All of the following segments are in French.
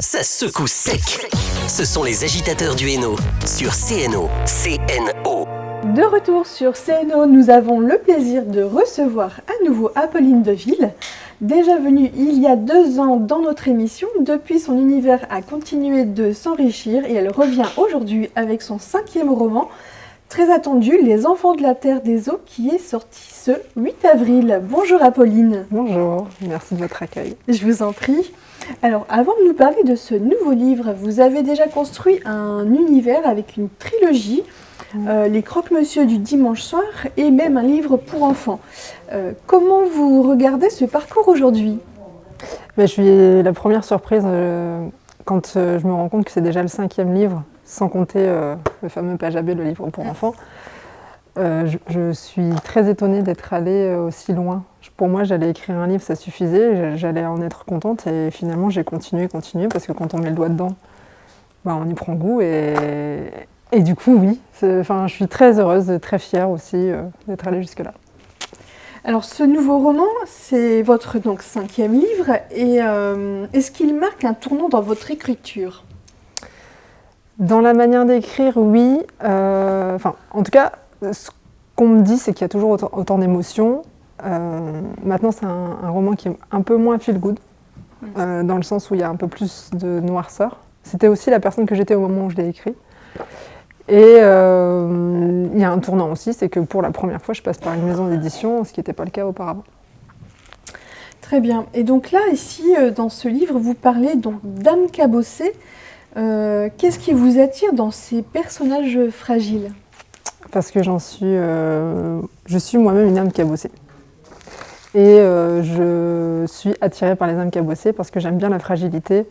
Ça secoue sec. Ce sont les agitateurs du Hainaut sur CNO. CNO. De retour sur CNO, nous avons le plaisir de recevoir à nouveau Apolline Deville. Déjà venue il y a 2 ans dans notre émission, depuis son univers a continué de s'enrichir et elle revient aujourd'hui avec son 5e roman, très attendu, Les Enfants de la Terre des Eaux, qui est sorti ce 8 avril. Bonjour Apolline. Bonjour, merci de votre accueil. Je vous en prie. Alors, avant de nous parler de ce nouveau livre, vous avez déjà construit un univers avec une trilogie, Les Croque-Monsieur du dimanche soir et même un livre pour enfants. Comment vous regardez ce parcours aujourd'hui ? Je suis la première surprise quand je me rends compte que c'est déjà le 5e livre, sans compter le fameux Page AB, le livre pour enfants. Je suis très étonnée d'être allée aussi loin. Pour moi, j'allais écrire un livre, ça suffisait, j'allais en être contente et finalement j'ai continué parce que quand on met le doigt dedans, on y prend goût et du coup oui, je suis très heureuse et très fière aussi d'être allée jusque-là. Alors ce nouveau roman, c'est votre 5e livre et est-ce qu'il marque un tournant dans votre écriture ? Dans la manière d'écrire, oui. En tout cas, ce qu'on me dit, c'est qu'il y a toujours autant d'émotions. Maintenant, c'est un roman qui est un peu moins feel good, dans le sens où il y a un peu plus de noirceur. C'était aussi la personne que j'étais au moment où je l'ai écrit. Et il y a un tournant aussi, c'est que pour la première fois, je passe par une maison d'édition, ce qui n'était pas le cas auparavant. Très bien. Et donc là, ici, dans ce livre, vous parlez donc d'âme cabossée. Qu'est-ce qui vous attire dans ces personnages fragiles ? Parce que je suis moi-même une âme cabossée. Et je suis attirée par les âmes cabossées parce que j'aime bien la fragilité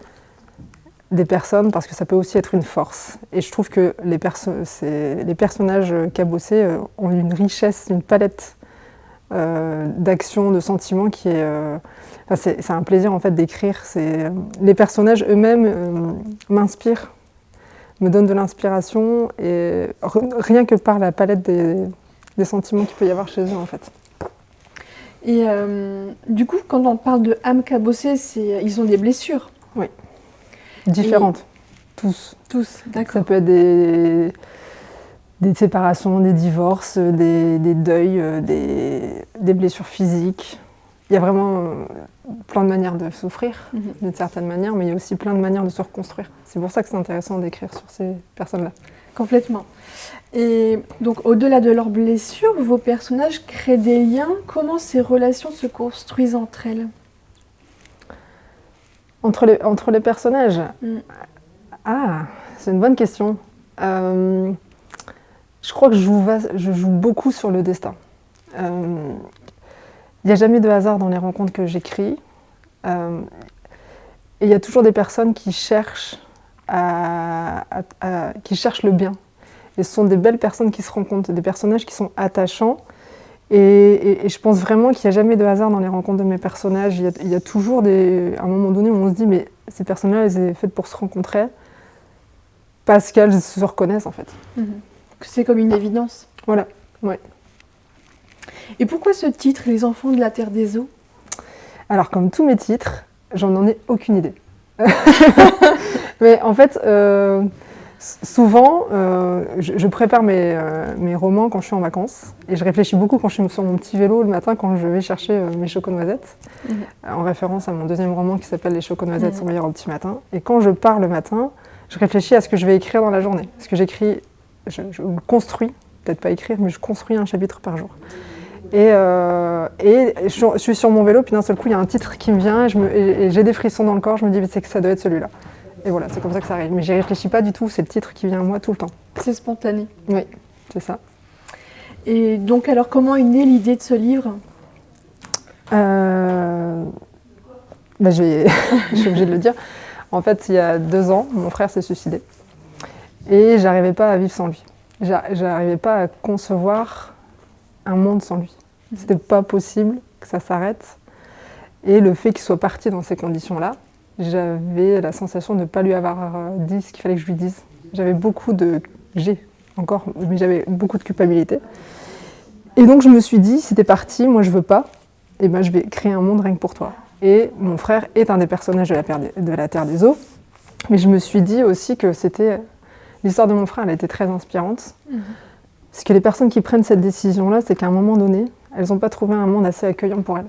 des personnes, parce que ça peut aussi être une force. Et je trouve que les personnages cabossés ont une richesse, une palette d'actions, de sentiments qui est... c'est un plaisir en fait d'écrire. Les personnages eux-mêmes m'inspirent, me donnent de l'inspiration, et rien que par la palette des sentiments qu'il peut y avoir chez eux en fait. Et du coup, quand on parle de âme cabossée, ils ont des blessures. Oui, différentes, tous. Tous, d'accord. Ça peut être des séparations, des divorces, des deuils, des blessures physiques. Il y a vraiment plein de manières de souffrir, d'une certaine manière, mais il y a aussi plein de manières de se reconstruire. C'est pour ça que c'est intéressant d'écrire sur ces personnes-là. Complètement. Et donc, au-delà de leurs blessures, vos personnages créent des liens. Comment ces relations se construisent entre elles ? Entre les personnages c'est une bonne question. Je crois que je joue beaucoup sur le destin. Il n'y a jamais de hasard dans les rencontres que j'écris. Et il y a toujours des personnes qui cherchent le bien. Et ce sont des belles personnes qui se rencontrent, des personnages qui sont attachants. Et je pense vraiment qu'il n'y a jamais de hasard dans les rencontres de mes personnages. Il y a toujours un moment donné où on se dit mais ces personnes-là, elles sont faites pour se rencontrer parce qu'elles se reconnaissent en fait. C'est comme une évidence. Voilà, ouais. Et pourquoi ce titre, Les Enfants de la Terre des Eaux ? Alors, comme tous mes titres, j'en ai aucune idée. Mais en fait, souvent, je prépare mes romans quand je suis en vacances. Et je réfléchis beaucoup quand je suis sur mon petit vélo le matin, quand je vais chercher mes choco-noisettes, en référence à mon 2e roman qui s'appelle Les choco-noisettes sont meilleurs au petit matin. Et quand je pars le matin, je réfléchis à ce que je vais écrire dans la journée. Ce que j'écris, je construis, peut-être pas écrire, mais je construis un chapitre par jour. Et je suis sur mon vélo, puis d'un seul coup, il y a un titre qui me vient, et j'ai des frissons dans le corps, je me dis, c'est que ça doit être celui-là. Et voilà, c'est comme ça que ça arrive. Mais j'y réfléchis pas du tout, c'est le titre qui vient à moi tout le temps. C'est spontané. Oui, c'est ça. Et donc, alors, comment est née l'idée de ce livre ? Je suis obligée de le dire. En fait, il y a 2 ans, mon frère s'est suicidé. Et j'arrivais pas à vivre sans lui. J'arrivais pas à concevoir un monde sans lui. C'était pas possible que ça s'arrête. Et le fait qu'il soit parti dans ces conditions-là, j'avais la sensation de ne pas lui avoir dit ce qu'il fallait que je lui dise. J'avais beaucoup de culpabilité. Et donc je me suis dit, si t'es parti, moi je veux pas, et je vais créer un monde rien que pour toi. Et mon frère est un des personnages de la Terre des Eaux. Mais je me suis dit aussi que l'histoire de mon frère, elle était très inspirante. Parce que les personnes qui prennent cette décision-là, c'est qu'à un moment donné, elles n'ont pas trouvé un monde assez accueillant pour elles.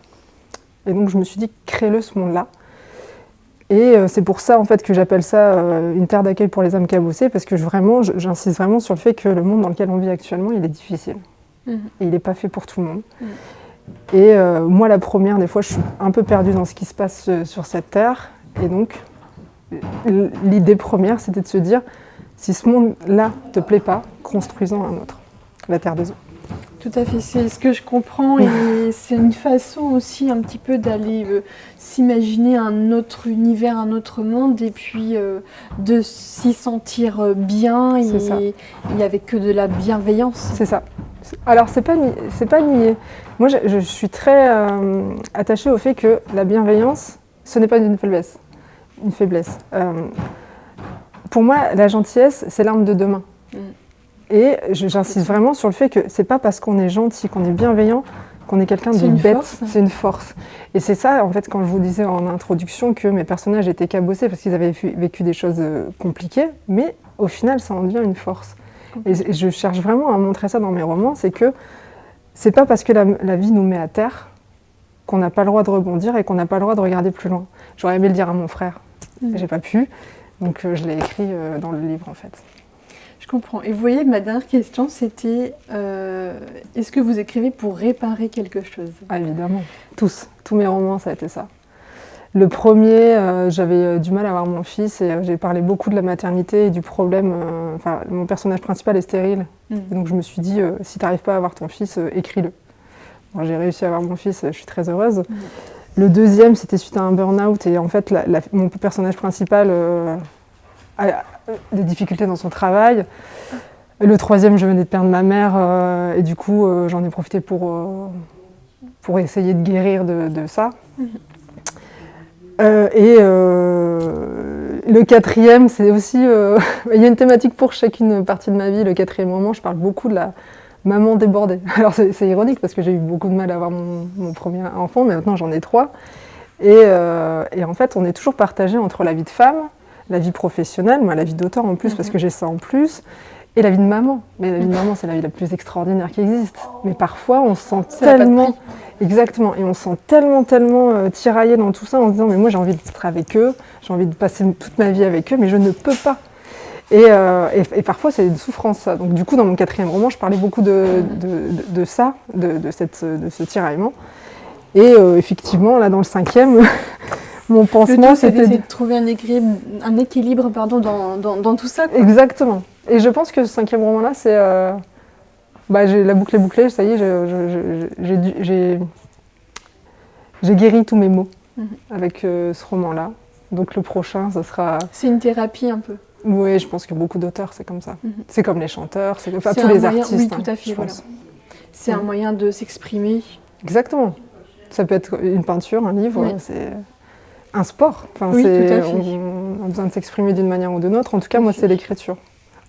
Et donc je me suis dit, crée-le ce monde-là. Et c'est pour ça en fait que j'appelle ça une terre d'accueil pour les âmes cabossées, parce que j'insiste vraiment sur le fait que le monde dans lequel on vit actuellement, il est difficile. Et il n'est pas fait pour tout le monde. Et moi, la première, des fois, je suis un peu perdue dans ce qui se passe sur cette terre. Et donc, l'idée première, c'était de se dire, si ce monde-là ne te plaît pas, construisons un autre, la terre des eaux. Tout à fait, c'est ce que je comprends et c'est une façon aussi un petit peu d'aller s'imaginer un autre univers, un autre monde et puis de s'y sentir bien et avec que de la bienveillance. C'est ça. Alors c'est pas nier. Moi je suis très attachée au fait que la bienveillance, ce n'est pas une faiblesse. Pour moi, la gentillesse, c'est l'arme de demain. Et j'insiste vraiment sur le fait que c'est pas parce qu'on est gentil, qu'on est bienveillant, qu'on est quelqu'un de bête. C'est une force. Et c'est ça, en fait, quand je vous disais en introduction que mes personnages étaient cabossés parce qu'ils avaient vécu des choses compliquées, mais au final, ça en devient une force. Et je cherche vraiment à montrer ça dans mes romans, c'est que c'est pas parce que la vie nous met à terre qu'on n'a pas le droit de rebondir et qu'on n'a pas le droit de regarder plus loin. J'aurais aimé le dire à mon frère, j'ai pas pu, donc je l'ai écrit dans le livre en fait. Je comprends. Et vous voyez, ma dernière question, c'était est-ce que vous écrivez pour réparer quelque chose ? Ah, évidemment, tous mes romans, ça a été ça. Le premier, j'avais du mal à avoir mon fils et j'ai parlé beaucoup de la maternité et du problème. Mon personnage principal est stérile. Donc je me suis dit, si tu n'arrives pas à avoir ton fils, écris-le. Bon, j'ai réussi à avoir mon fils, je suis très heureuse. Le deuxième, c'était suite à un burn-out et en fait, mon personnage principal a des difficultés dans son travail. Le troisième, je venais de perdre ma mère et du coup, j'en ai profité pour essayer de guérir de ça. Le quatrième, c'est aussi... il y a une thématique pour chacune partie de ma vie. Le quatrième roman, je parle beaucoup de la maman débordée. Alors c'est ironique parce que j'ai eu beaucoup de mal à avoir mon premier enfant, mais maintenant j'en ai 3. Et en fait, on est toujours partagé entre la vie de femme, la vie professionnelle, moi la vie d'auteur en plus, parce que j'ai ça en plus, et la vie de maman. Mais la vie de maman, c'est la vie la plus extraordinaire qui existe. Mais parfois, on se sent tellement... Exactement, et on se sent tellement tiraillé dans tout ça en se disant « mais moi j'ai envie d'être avec eux, j'ai envie de passer toute ma vie avec eux, mais je ne peux pas ». Et parfois, c'est une souffrance, ça. Donc du coup, dans mon quatrième roman, je parlais beaucoup de ça, de ce tiraillement. Et effectivement, là, dans le cinquième... Mon pansement, c'était de trouver un équilibre dans tout ça. Quoi. Exactement. Et je pense que ce cinquième roman-là, c'est... la boucle est bouclée, ça y est, j'ai guéri tous mes maux avec ce roman-là. Donc le prochain, ça sera... C'est une thérapie un peu. Oui, je pense que beaucoup d'auteurs, c'est comme ça. C'est comme les chanteurs, c'est tous les artistes. Oui, tout à fait, voilà. C'est un moyen de s'exprimer. Exactement. Ça peut être une peinture, un livre, c'est... un sport. Enfin, oui, tout à fait. On a besoin de s'exprimer d'une manière ou d'une autre. En tout cas, moi, c'est l'écriture.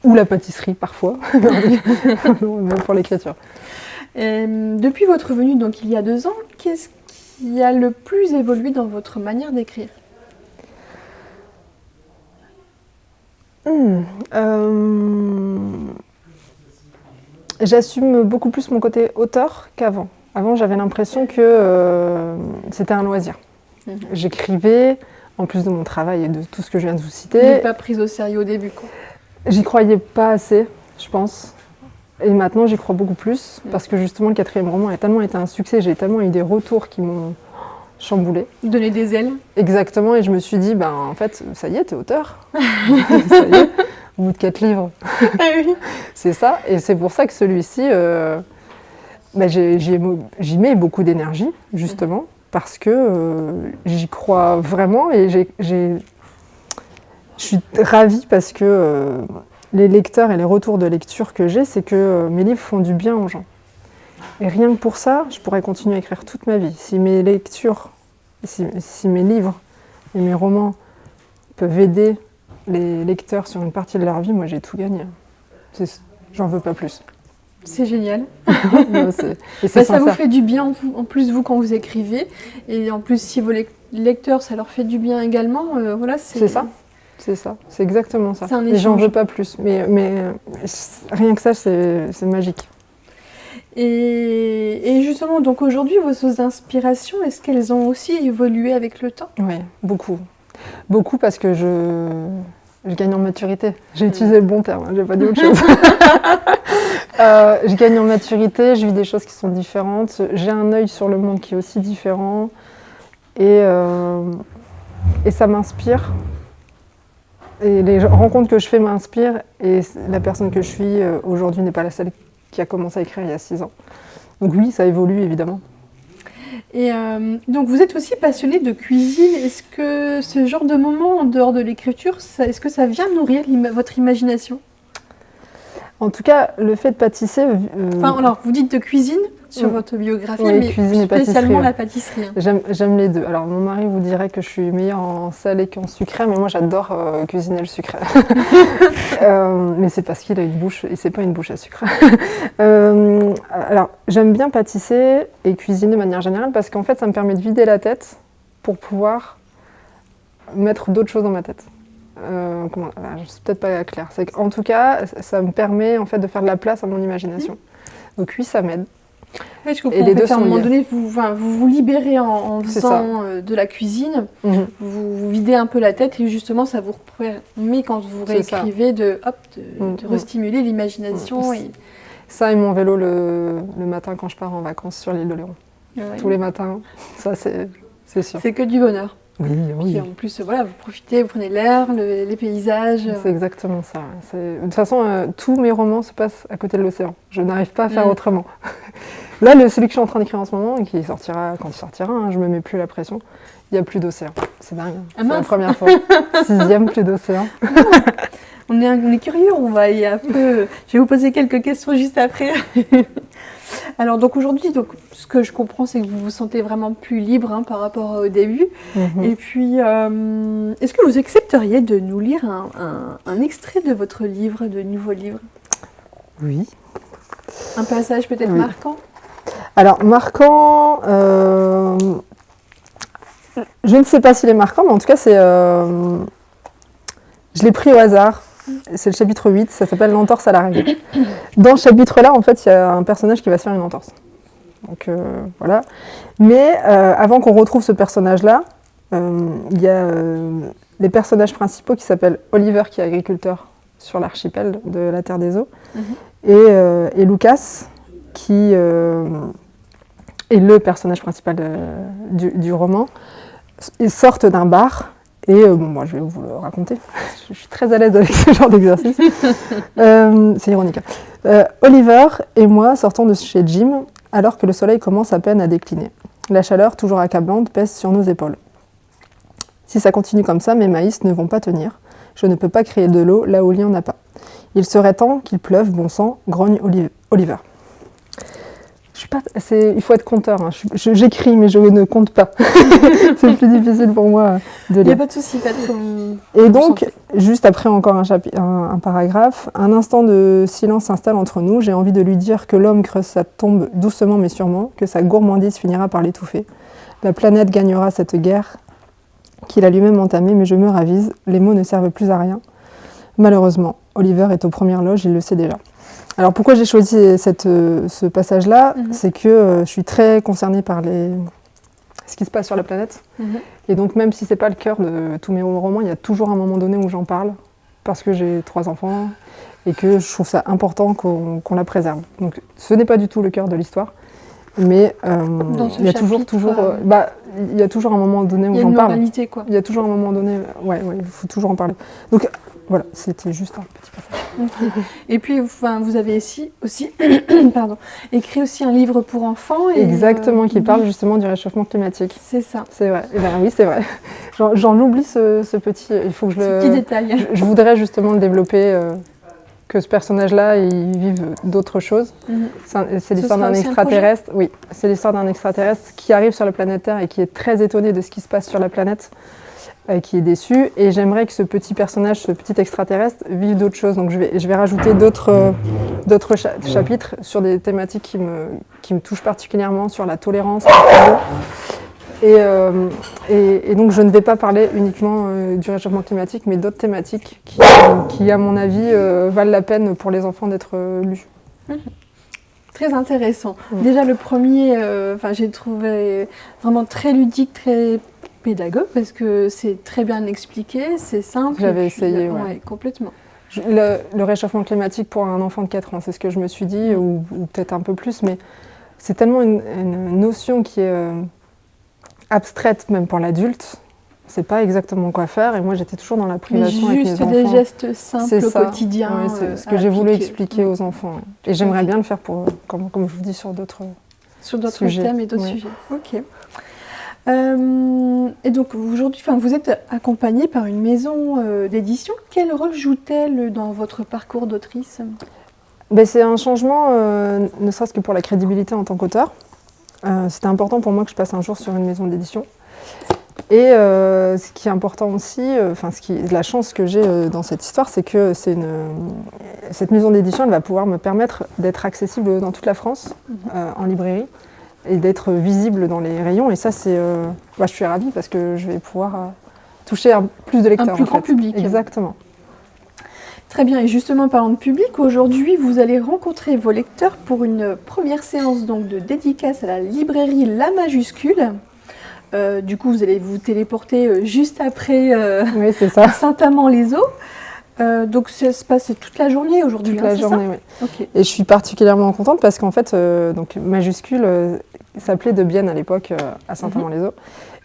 Ou la pâtisserie, parfois. Même pour l'écriture. Depuis votre venue, donc il y a 2 ans, qu'est-ce qui a le plus évolué dans votre manière d'écrire ? J'assume beaucoup plus mon côté auteur qu'avant. Avant, j'avais l'impression que c'était un loisir. J'écrivais, en plus de mon travail et de tout ce que je viens de vous citer. Vous n'êtes pas prise au sérieux au début, quoi. J'y croyais pas assez, je pense. Et maintenant, j'y crois beaucoup plus, parce que justement, le quatrième roman a tellement été un succès, j'ai tellement eu des retours qui m'ont chamboulée. Donner des ailes. Exactement, et je me suis dit, en fait, ça y est, t'es auteur. Ça y est, au bout de 4 livres. Ah oui. C'est ça, et c'est pour ça que celui-ci, j'y mets beaucoup d'énergie, justement. Parce que j'y crois vraiment et je suis ravie parce que les lecteurs et les retours de lecture que j'ai, c'est que mes livres font du bien aux gens. Et rien que pour ça, je pourrais continuer à écrire toute ma vie. Si mes lectures, si mes livres et mes romans peuvent aider les lecteurs sur une partie de leur vie, moi j'ai tout gagné. J'en veux pas plus. C'est génial. Non, ça vous fait du bien en plus vous quand vous écrivez et en plus si vos lecteurs ça leur fait du bien également. C'est ça. C'est ça, c'est exactement ça. C'est un Et j'en échange. veux pas plus. Mais rien que ça, c'est magique. Et justement, donc aujourd'hui, vos sources d'inspiration, est-ce qu'elles ont aussi évolué avec le temps? Oui, beaucoup. Beaucoup parce que je gagne en maturité. J'ai utilisé le bon terme, j'ai pas dit autre chose. Je gagne en maturité, je vis des choses qui sont différentes. J'ai un œil sur le monde qui est aussi différent. Et ça m'inspire. Et les rencontres que je fais m'inspirent. Et la personne que je suis aujourd'hui n'est pas la seule qui a commencé à écrire il y a 6 ans. Donc oui, ça évolue évidemment. Et donc vous êtes aussi passionné de cuisine. Est-ce que ce genre de moment en dehors de l'écriture, est-ce que ça vient nourrir votre imagination? En tout cas, le fait de pâtisser... Enfin, alors, vous dites de cuisine sur votre biographie, oui, mais cuisine et spécialement pâtisserie, la pâtisserie. J'aime les deux. Alors, mon mari vous dirait que je suis meilleure en salé qu'en sucré, mais moi, j'adore cuisiner le sucré. Mais c'est parce qu'il a une bouche, et c'est pas une bouche à sucre. Alors, j'aime bien pâtisser et cuisiner de manière générale, parce qu'en fait, ça me permet de vider la tête pour pouvoir mettre d'autres choses dans ma tête. Je ne suis peut-être pas claire. En tout cas, ça me permet en fait, de faire de la place à mon imagination. Donc oui, ça m'aide. Oui, je comprends. Et les deux à un sont moment liés. donné, vous libérez en faisant de la cuisine, vous videz un peu la tête et justement, ça vous permet, quand vous réécrivez, de restimuler l'imagination. Ça et mon vélo le matin quand je pars en vacances sur l'île de Léron. Ouais. Tous les matins, ça c'est sûr. C'est que du bonheur. Oui. Puis en plus, voilà, vous profitez, vous prenez l'air, les paysages. C'est exactement ça. De toute façon, tous mes romans se passent à côté de l'océan. Je n'arrive pas à faire autrement. Là, celui que je suis en train d'écrire en ce moment, et qui sortira quand il sortira, je ne me mets plus la pression, il n'y a plus d'océan. C'est dingue. C'est la première fois. 6e, plus d'océan. On est curieux, on va y un peu... Je vais vous poser quelques questions juste après. Alors donc aujourd'hui, ce que je comprends, c'est que vous vous sentez vraiment plus libre par rapport au début. Et puis, est-ce que vous accepteriez de nous lire un extrait de votre livre, de nouveau livre? Oui. Un passage peut-être marquant? Alors, marquant... Je ne sais pas s'il est marquant, mais en tout cas, je l'ai pris au hasard. C'est le chapitre 8, ça s'appelle l'entorse à la règle. Dans ce chapitre-là, en fait, il y a un personnage qui va se faire une entorse. Donc, voilà. Mais avant qu'on retrouve ce personnage-là, il y a les personnages principaux qui s'appellent Oliver, qui est agriculteur sur l'archipel de la Terre des Eaux, et Lucas, qui est le personnage principal du roman. Ils sortent d'un bar. Et moi, je vais vous le raconter. Je suis très à l'aise avec ce genre d'exercice. C'est ironique. Oliver et moi sortons de chez Jim alors que le soleil commence à peine à décliner. La chaleur, toujours accablante, pèse sur nos épaules. Si ça continue comme ça, mes maïs ne vont pas tenir. Je ne peux pas créer de l'eau là où il n'y en a pas. Il serait temps qu'il pleuve, bon sang, grogne Oliver. Il faut être conteur. J'écris, mais je ne compte pas. C'est plus difficile pour moi de lire. Il n'y a pas de souci, pas de comme... Et donc, juste après encore un paragraphe, un instant de silence s'installe entre nous. J'ai envie de lui dire que l'homme creuse sa tombe doucement mais sûrement, que sa gourmandise finira par l'étouffer. La planète gagnera cette guerre qu'il a lui-même entamée, mais je me ravise. Les mots ne servent plus à rien. Malheureusement, Oliver est aux premières loges, il le sait déjà. Alors pourquoi j'ai choisi ce passage-là, c'est que je suis très concernée par ce qui se passe sur la planète. Et donc même si ce n'est pas le cœur de tous mes romans, il y a toujours un moment donné où j'en parle, parce que j'ai 3 enfants, et que je trouve ça important qu'on la préserve. Donc ce n'est pas du tout le cœur de l'histoire, mais il y a toujours il y a toujours un moment donné où j'en parle. Il y a une moralité, quoi. Il y a toujours un moment donné, il faut toujours en parler. Donc voilà, c'était juste un petit passage. Et puis, vous avez aussi écrit aussi un livre pour enfants. Exactement, qui parle justement du réchauffement climatique. C'est ça. C'est vrai. Et oui, c'est vrai. J'en oublie ce petit... Il faut que petit détail. Je voudrais justement le développer, que ce personnage-là, il vive d'autres choses. C'est l'histoire d'un extraterrestre. Oui, c'est l'histoire d'un extraterrestre qui arrive sur la planète Terre et qui est très étonné de ce qui se passe sur la planète. Qui est déçu, et j'aimerais que ce petit personnage, ce petit extraterrestre, vive d'autres choses. Donc je vais rajouter d'autres chapitres sur des thématiques qui me touchent particulièrement, sur la tolérance, Et donc je ne vais pas parler uniquement du réchauffement climatique, mais d'autres thématiques qui à mon avis, valent la peine pour les enfants d'être lues. Très intéressant. Déjà le premier, j'ai trouvé vraiment très ludique, très pédagogue, parce que c'est très bien expliqué, c'est simple. J'avais essayé, ouais, complètement. Le réchauffement climatique pour un enfant de 4 ans, c'est ce que je me suis dit, ou peut-être un peu plus, mais c'est tellement une notion qui est abstraite même pour l'adulte. On ne sait pas exactement quoi faire, et moi j'étais toujours dans la privation avec mes enfants. Juste des gestes simples au quotidien. Ouais, c'est ce que j'ai voulu expliquer aux enfants. Et j'aimerais bien le faire comme je vous dis, sur d'autres thèmes et d'autres sujets. Ok. Et donc aujourd'hui, vous êtes accompagnée par une maison d'édition. Quel rôle joue-t-elle dans votre parcours d'autrice ? C'est un changement, ne serait-ce que pour la crédibilité en tant qu'auteur. C'était important pour moi que je passe un jour sur une maison d'édition. Et ce qui est important aussi, la chance que j'ai dans cette histoire, c'est que cette maison d'édition, elle va pouvoir me permettre d'être accessible dans toute la France, en librairie, et d'être visible dans les rayons. Et ça, je suis ravie parce que je vais pouvoir toucher plus de lecteurs. Un plus grand public. Exactement. Très bien, et justement parlant de public, aujourd'hui vous allez rencontrer vos lecteurs pour une première séance donc, de dédicace à la librairie La Majuscule. Du coup vous allez vous téléporter juste après oui, c'est ça. Saint-Amand-les-Eaux. Donc ça se passe toute la journée aujourd'hui. Toute la journée, oui. Okay. Et je suis particulièrement contente parce qu'en fait, donc Majuscule s'appelait De Bienne à l'époque à Saint-Amand-les-Eaux.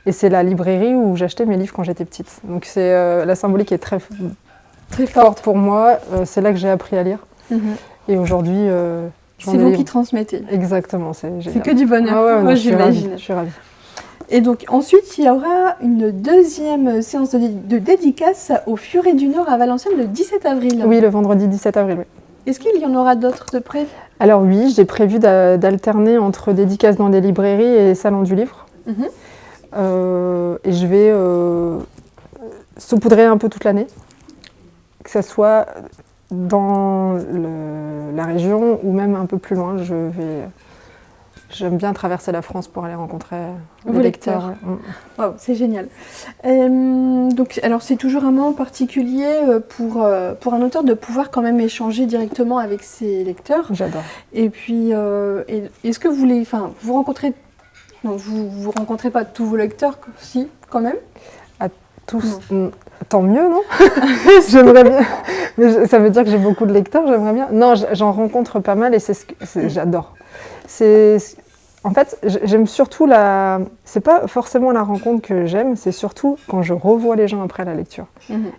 Et c'est la librairie où j'achetais mes livres quand j'étais petite. Donc c'est la symbolique est très forte pour moi. C'est là que j'ai appris à lire. Et aujourd'hui, c'est vous qui transmettez. Exactement, c'est génial. C'est que du bonheur. Ah ouais, moi j'imagine. Je suis ravie. Et donc ensuite, il y aura une deuxième séance de dédicace au Furet du Nord à Valenciennes le 17 avril. Oui, le vendredi 17 avril, oui. Est-ce qu'il y en aura d'autres de prévus ? Alors oui, j'ai prévu d'alterner entre dédicaces dans des librairies et salons du livre. Et je vais saupoudrer un peu toute l'année, que ce soit dans la région ou même un peu plus loin. J'aime bien traverser la France pour aller rencontrer vos lecteurs. Wow, c'est génial. Donc, alors c'est toujours un moment particulier pour un auteur de pouvoir quand même échanger directement avec ses lecteurs. J'adore. Et puis, est-ce que vous rencontrez... Non, vous rencontrez pas tous vos lecteurs, si, quand même ? Tous. Tant mieux, non ? J'aimerais bien. Mais ça veut dire que j'ai beaucoup de lecteurs, j'aimerais bien. Non, j'en rencontre pas mal et j'adore. En fait, j'aime surtout c'est pas forcément la rencontre que j'aime, c'est surtout quand je revois les gens après la lecture.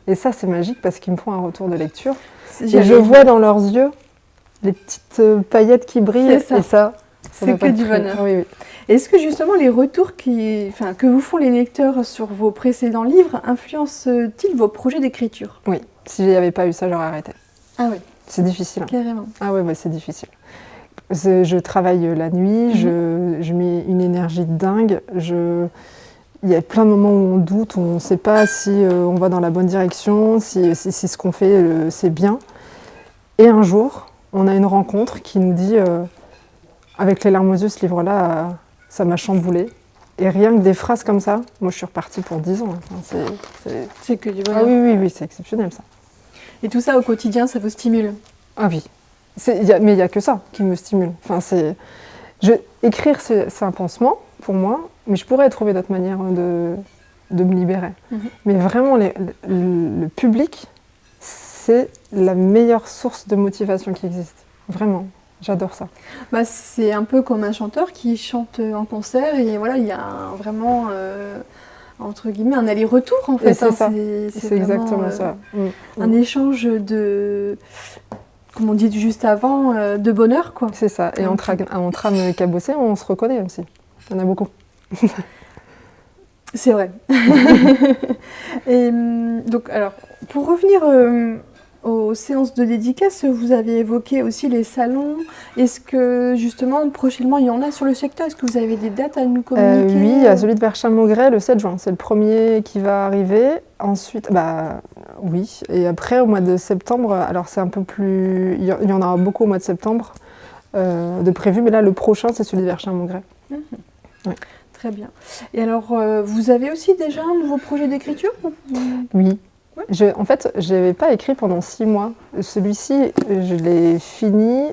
Et ça, c'est magique parce qu'ils me font un retour de lecture. Et je vois dans leurs yeux les petites paillettes qui brillent. C'est ça. Et ça c'est que du bonheur. Oui. Est-ce que justement les retours que vous font les lecteurs sur vos précédents livres influencent-ils vos projets d'écriture ? Oui. Si n'y avait pas eu ça, j'aurais arrêté. Ah oui. C'est difficile. Carrément. Ah ouais, c'est difficile. Je travaille la nuit, je mets une énergie de dingue. Il y a plein de moments où on doute, où on ne sait pas si on va dans la bonne direction, si ce qu'on fait, c'est bien. Et un jour, on a une rencontre qui nous dit, avec les larmes aux yeux, ce livre-là, ça m'a chamboulé. Et rien que des phrases comme ça, moi je suis repartie pour 10 ans. Enfin, c'est que du bonheur. Ah oui, c'est exceptionnel ça. Et tout ça au quotidien, ça vous stimule ? Ah oui. Mais il n'y a que ça qui me stimule. Enfin, écrire, c'est un pansement pour moi, mais je pourrais trouver d'autres manières de me libérer. Mais vraiment, le public, c'est la meilleure source de motivation qui existe. Vraiment, j'adore ça. C'est un peu comme un chanteur qui chante en concert et voilà, il y a vraiment, entre guillemets, un aller-retour en fait. C'est ça, c'est exactement ça. Un échange comme on dit juste avant, de bonheur, quoi. C'est ça. Et entre âmes cabossées, on se reconnaît aussi. Il y en a beaucoup. C'est vrai. Et donc, alors, pour revenir aux séances de dédicace, vous avez évoqué aussi les salons. Est-ce que, justement, prochainement, il y en a sur le secteur ? Est-ce que vous avez des dates à nous communiquer ? Oui, il y a celui de Verchamp-Maugret le 7 juin. C'est le premier qui va arriver. Ensuite, oui. Et après, au mois de septembre, alors c'est un peu plus... Il y en aura beaucoup au mois de septembre de prévu. Mais là, le prochain, c'est celui de Verchamp-Maugret. Ouais. Très bien. Et alors, vous avez aussi déjà un nouveau projet d'écriture ou- Oui. Ouais. En fait, je n'avais pas écrit pendant 6 mois. Celui-ci, je l'ai fini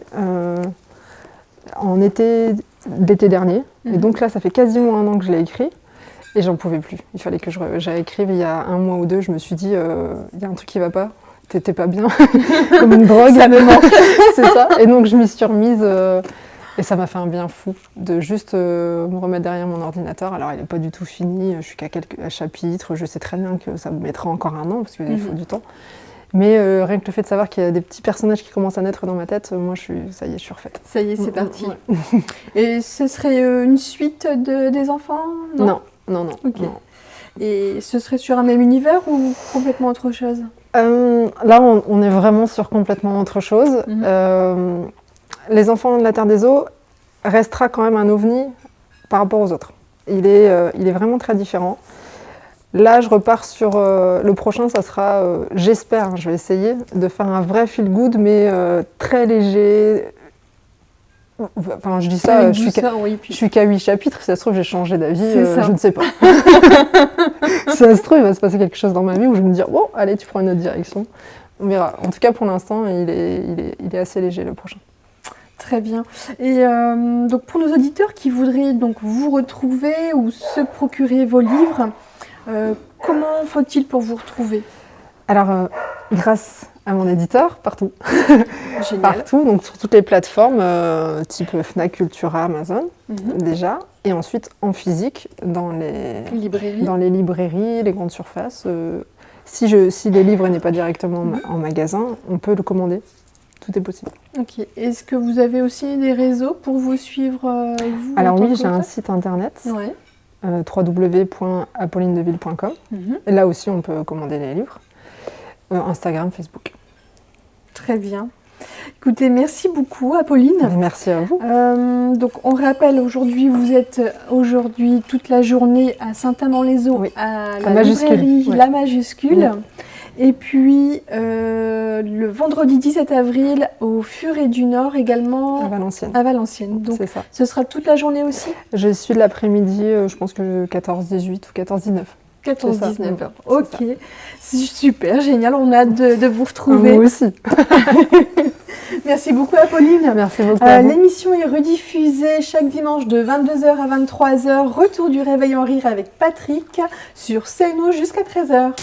en l'été dernier. Et donc là, ça fait quasiment 1 an que je l'ai écrit. Et j'en pouvais plus. Il fallait que j'écrive il y a 1 mois ou 2. Je me suis dit, il y a un truc qui va pas. T'étais pas bien. Comme une drogue. Ça me manque. C'est ça. Et donc, je m'y suis remise. Et ça m'a fait un bien fou de juste me remettre derrière mon ordinateur. Alors, il n'est pas du tout fini. Je suis qu'à quelques chapitres. Je sais très bien que ça me mettra encore 1 an parce qu'il faut du temps. Mais rien que le fait de savoir qu'il y a des petits personnages qui commencent à naître dans ma tête, moi, ça y est, je suis refaite. Ça y est, c'est parti. Ouais. Et ce serait une suite des enfants? Non. Ok. Non. Et ce serait sur un même univers ou complètement autre chose? Là, on est vraiment sur complètement autre chose. Les enfants de la Terre des Eaux restera quand même un ovni par rapport aux autres. Il est vraiment très différent. Là, je repars sur le prochain, ça sera, j'espère, je vais essayer de faire un vrai feel good, mais très léger. Enfin, je dis ça, je suis qu'à 8 chapitres, si ça se trouve, j'ai changé d'avis, je ne sais pas. Si ça se trouve, il va se passer quelque chose dans ma vie où je vais me dire, oh, allez, tu prends une autre direction. On verra. En tout cas, pour l'instant, il est assez léger, le prochain. Très bien. Et donc pour nos auditeurs qui voudraient donc vous retrouver ou se procurer vos livres, comment faut-il pour vous retrouver? Alors, grâce à mon éditeur, partout. Génial. Partout, donc sur toutes les plateformes, type Fnac, Cultura, Amazon, déjà. Et ensuite, en physique, dans les librairies, les grandes surfaces. Si le livre n'est pas directement en magasin, on peut le commander. Tout est possible. Ok. Est-ce que vous avez aussi des réseaux pour vous suivre vous, Alors oui, j'ai un site internet, ouais. www.apollinedeville.com. Et là aussi, on peut commander les livres. Instagram, Facebook. Très bien. Écoutez, merci beaucoup Apolline. Merci à vous. Donc on rappelle, vous êtes aujourd'hui toute la journée à Saint-Amand-les-Eaux, à la librairie La Majuscule. Et puis le vendredi 17 avril au Furet du Nord également. À Valenciennes. À Valenciennes. Donc c'est ça. Ce sera toute la journée aussi? Je suis de l'après-midi, je pense que 14-18 ou 14-19. 14-19 heures. Ok, c'est super, génial, on a hâte de vous retrouver. Moi aussi. Merci beaucoup Apolline. Merci beaucoup. L'émission est rediffusée chaque dimanche de 22h à 23h. Retour du Réveil en Rire avec Patrick sur CNO jusqu'à 13h.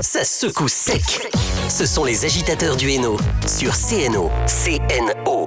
Ça secoue sec. Ce sont les agitateurs du Hainaut sur CNO. CNO.